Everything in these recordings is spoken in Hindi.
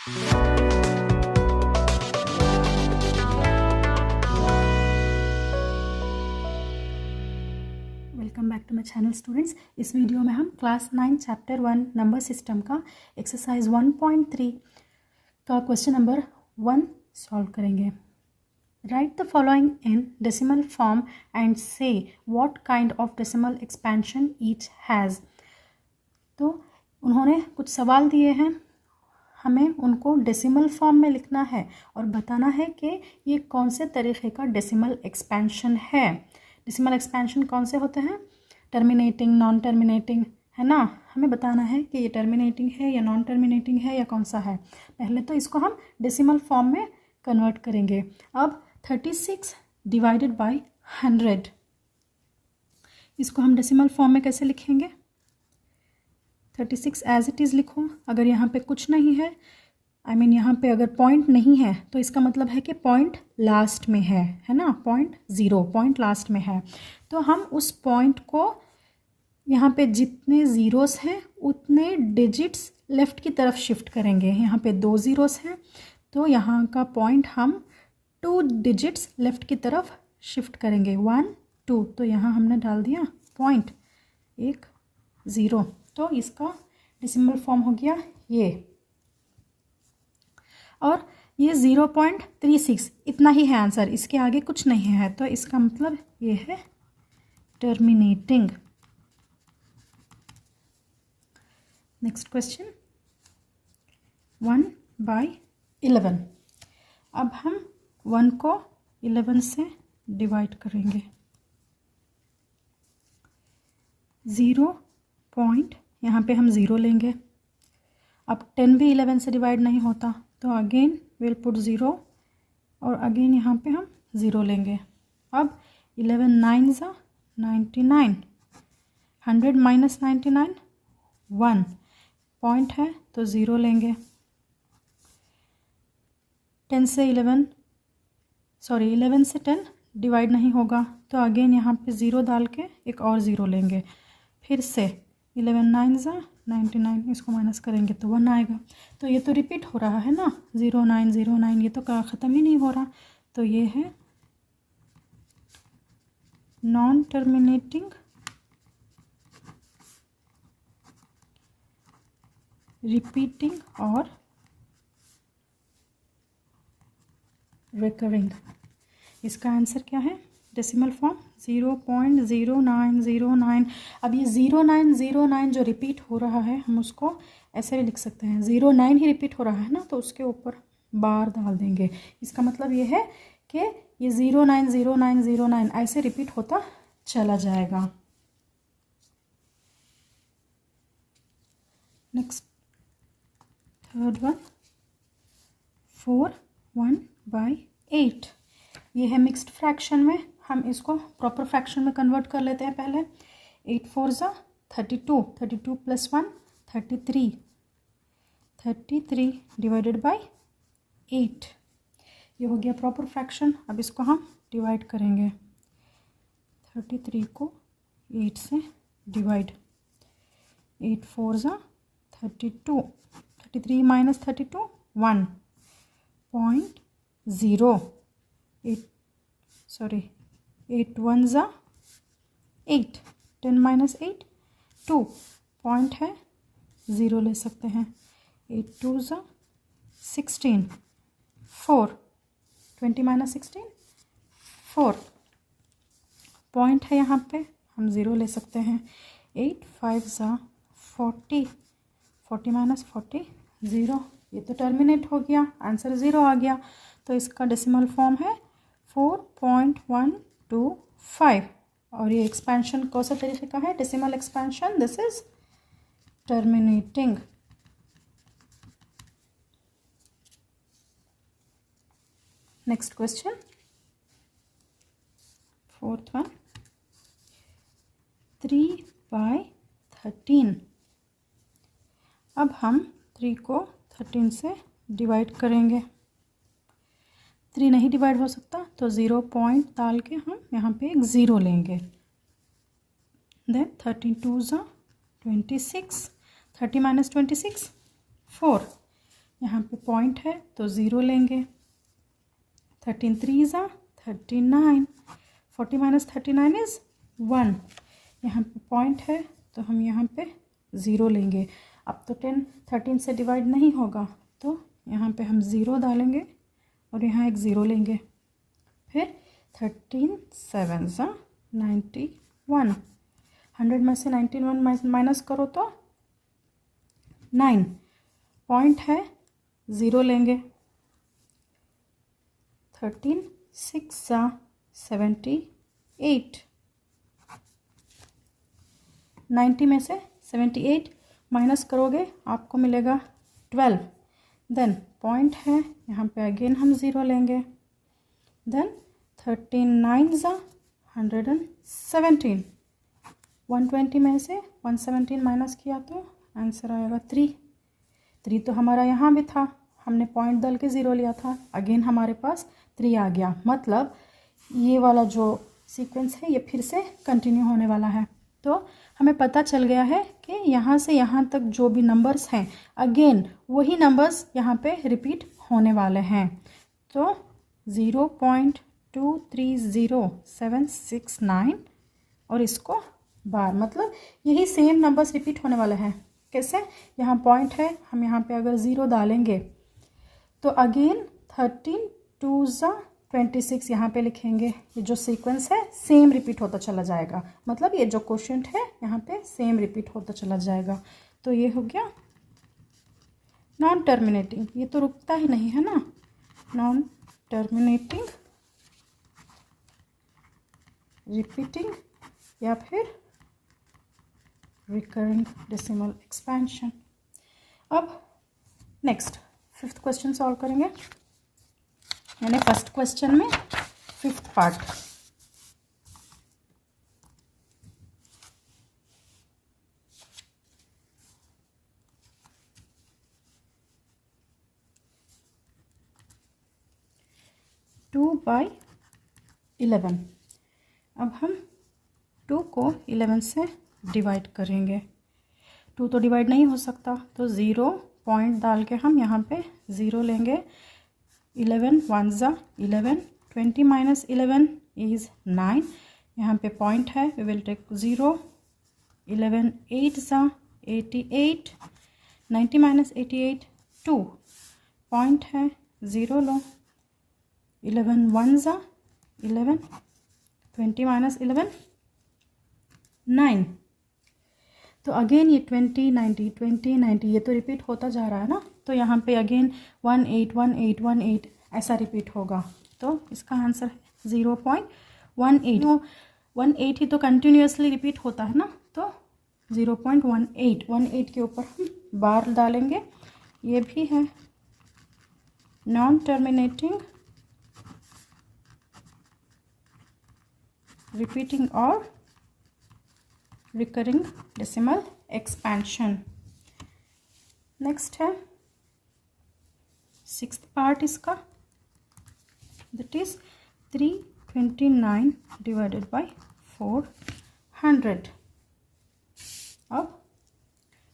Welcome back to my channel students. इस वीडियो में हम क्लास 9 चैप्टर 1 नंबर सिस्टम का एक्सरसाइज 1.3 का क्वेश्चन नंबर 1 सॉल्व करेंगे। Write the following in decimal form and say what kind of decimal expansion each has. तो उन्होंने कुछ सवाल दिए हैं, हमें उनको डेसिमल फॉर्म में लिखना है और बताना है कि ये कौन से तरीके का डेसिमल एक्सपेंशन है। डेसिमल एक्सपेंशन कौन से होते हैं? टर्मिनेटिंग, नॉन टर्मिनेटिंग, है ना। हमें बताना है कि ये टर्मिनेटिंग है या नॉन टर्मिनेटिंग है या कौन सा है। पहले तो इसको हम डेसिमल फॉर्म में कन्वर्ट करेंगे। अब 36 डिवाइडेड बाय 100, इसको हम डेसिमल फॉर्म में कैसे लिखेंगे? 36 एज इट इज़ लिखो। अगर यहाँ पे कुछ नहीं है, यहाँ पे अगर पॉइंट नहीं है तो इसका मतलब है कि पॉइंट लास्ट में है ना। पॉइंट 0, पॉइंट लास्ट में है। तो हम उस पॉइंट को यहाँ पे जितने ज़ीरोस हैं उतने डिजिट्स लेफ़्ट की तरफ शिफ्ट करेंगे। यहाँ पे 2 ज़ीरोस हैं तो यहाँ का पॉइंट हम 2 डिजिट्स लेफ़्ट की तरफ शिफ्ट करेंगे, 1 2। तो यहाँ हमने डाल दिया पॉइंट 1 0। तो इसका डेसिमल फॉर्म हो गया ये। और ये 0.36 इतना ही है आंसर, इसके आगे कुछ नहीं है। तो इसका मतलब ये है टर्मिनेटिंग। Next question 1/11। अब हम 1 को 11 से डिवाइड करेंगे। 0 पॉइंट, यहाँ पे हम 0 लेंगे। अब 10 भी 11 से डिवाइड नहीं होता तो अगेन विल पुट 0 और अगेन यहाँ पे हम 0 लेंगे। अब 11 9 ज़ा 99, 100 माइनस 99 1 पॉइंट है तो 0 लेंगे। 11 से 10 डिवाइड नहीं होगा तो अगेन यहाँ पे 0 डाल के एक और 0 लेंगे। फिर से 11 9 ज़ा 99, इसको माइनस करेंगे तो 1 आएगा। तो ये तो रिपीट हो रहा है ना, 0 9 0 9, ये तो ख़त्म ही नहीं हो रहा। तो ये है नॉन टर्मिनेटिंग रिपीटिंग और रिकरिंग। इसका आंसर क्या है? Decimal form 0.0909। अब ये 0909 जो रिपीट हो रहा है हम उसको ऐसे भी लिख सकते हैं, 09 ही रिपीट हो रहा है ना तो उसके ऊपर बार डाल देंगे। इसका मतलब ये है कि ये 090909 ऐसे रिपीट होता चला जाएगा। Next third one 4/1/8। ये है मिक्स्ड फ्रैक्शन में, हम इसको प्रॉपर फ्रैक्शन में कन्वर्ट कर लेते हैं पहले। 8 4 ज़ा 32, 32 + 1 33, 33 डिवाइडेड बाय 8। ये हो गया प्रॉपर फ्रैक्शन। अब इसको हम डिवाइड करेंगे। 33 को 8 से डिवाइड, 8 4 ज़ा 32, 33 माइनस 32 1 पॉइंट 0, 8 1 ज़ा 8, 10 माइनस 8 2 पॉइंट है 0 ले सकते हैं। 8 2 ज़ा 16 4, 20 माइनस 16 4 पॉइंट है, यहाँ पे हम 0 ले सकते हैं। 8 5 ज़ा 40, 40 माइनस 40 0। ये तो टर्मिनेट हो गया, आंसर 0 आ गया। तो इसका डेसिमल फॉर्म है 4.125। और ये एक्सपेंशन कौन सा तरीके का है? Decimal expansion, this is terminating. Next question 4th one 3/13। अब हम 3 को 13 से डिवाइड करेंगे। 3 नहीं डिवाइड हो सकता तो 0 पॉइंट डाल के हम यहाँ पे एक 0 लेंगे। देन 13 2 ज़ा 26, 30 माइनस 26 4। यहाँ पे पॉइंट है तो 0 लेंगे। 13 3 ज़ा 39, 40 माइनस 39 इज़ 1। यहाँ पे पॉइंट है तो हम यहाँ पे 0 लेंगे। अब तो 10 13 से डिवाइड नहीं होगा तो यहाँ पे हम 0 डालेंगे और यहाँ एक 0 लेंगे। फिर 13 7 ज़ा 91, 100 में से 91 माइनस करो तो 9, पॉइंट है 0 लेंगे। 13 6 ज़ा 78, 90 में से 78 माइनस करोगे आपको मिलेगा 12। देन पॉइंट है यहाँ पे अगेन हम 0 लेंगे। देन 13 9 ज़ा 117, 120 में से 117 माइनस किया तो आंसर आएगा 3। 3 तो हमारा यहाँ भी था, हमने पॉइंट डाल के 0 लिया था, अगेन हमारे पास 3 आ गया। मतलब ये वाला जो सीक्वेंस है ये फिर से कंटिन्यू होने वाला है। तो हमें पता चल गया है कि यहाँ से यहाँ तक जो भी नंबर्स हैं अगेन वही नंबर्स यहाँ पे रिपीट होने वाले हैं। तो 0.230769 और इसको बार, मतलब यही सेम नंबर्स रिपीट होने वाले हैं। कैसे? यहाँ पॉइंट है, हम यहाँ पे अगर 0 डालेंगे तो अगेन 13 2 ज़ा 26 यहाँ पे लिखेंगे। ये जो सीक्वेंस है सेम रिपीट होता चला जाएगा, मतलब ये जो क्वोशिएंट है यहाँ पे सेम रिपीट होता चला जाएगा। तो ये हो गया नॉन टर्मिनेटिंग, ये तो रुकता ही नहीं है ना, नॉन टर्मिनेटिंग रिपीटिंग या फिर रिकरिंग डेसिमल एक्सपेंशन। अब नेक्स्ट 5th क्वेश्चन सॉल्व करेंगे, यानी फर्स्ट क्वेश्चन में 5th पार्ट। Two by 11। अब हम 2 को 11 से डिवाइड करेंगे। 2 तो डिवाइड नहीं हो सकता तो 0 पॉइंट डाल के हम यहाँ पे 0 लेंगे। 11 1 ज़ा 11, 20 माइनस 11 इज़ 9, यहाँ पे पॉइंट है, वी विल टेक 0। 11 8 ज़ा 88, 90 माइनस 88 2, पॉइंट है 0 लो। 11 1 ज़ा 11, 20 माइनस 11 9। तो अगेन ये 20 90 20 90 ये तो रिपीट होता जा रहा है ना, तो यहाँ पे अगेन 18 18 18 ऐसा रिपीट होगा। तो इसका आंसर है 0.18। 18 ही तो कंटिन्यूसली रिपीट होता है ना, तो 0.18 के ऊपर हम बार डालेंगे। ये भी है नॉन टर्मिनेटिंग रिपीटिंग और रिकरिंग डेसिमल एक्सपेंशन। नेक्स्ट है 6th पार्ट इसका, दैट इज 329 डिवाइडेड बाय 400। अब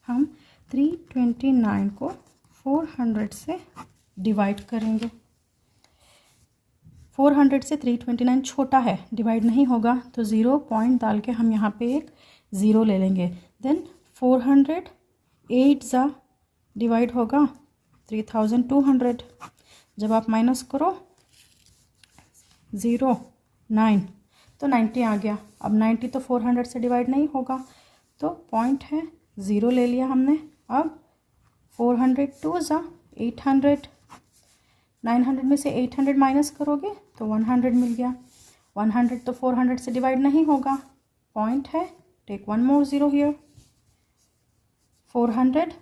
हम 329 को 400 से डिवाइड करेंगे। 400 से 329 छोटा है, डिवाइड नहीं होगा, तो 0 पॉइंट डाल के हम यहाँ पे एक 0 ले लेंगे। देन 400 8 ज़ा डिवाइड होगा 3200, जब आप माइनस करो 0 9 तो 90 आ गया। अब 90 तो 400 से डिवाइड नहीं होगा, तो पॉइंट है 0 ले लिया हमने। अब 400 2 ज़ा 800, 900 में से 800 माइनस करोगे तो 100 मिल गया। 100 तो 400 से डिवाइड नहीं होगा, पॉइंट है, टेक 1 more 0 हियर। 400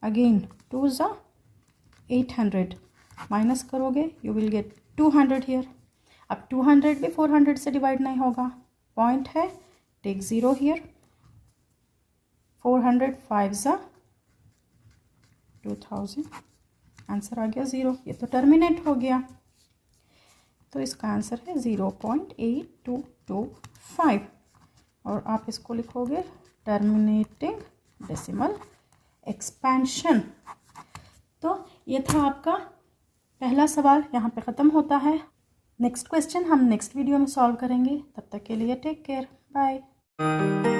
अगेन 2 ज़ा 800 माइनस करोगे यू विल गेट 200 हियर। अब 200 भी 400 से डिवाइड नहीं होगा, पॉइंट है, टेक 0 हियर। 400 5 ज़ा 2000, आंसर आ गया 0। ये तो टर्मिनेट हो गया, तो इसका आंसर है 0.8225 और आप इसको लिखोगे टर्मिनेटिंग डेसिमल एक्सपेंशन। तो ये था आपका पहला सवाल, यहाँ पे ख़त्म होता है। नेक्स्ट क्वेश्चन हम नेक्स्ट वीडियो में सॉल्व करेंगे। तब तक के लिए टेक केयर, बाय।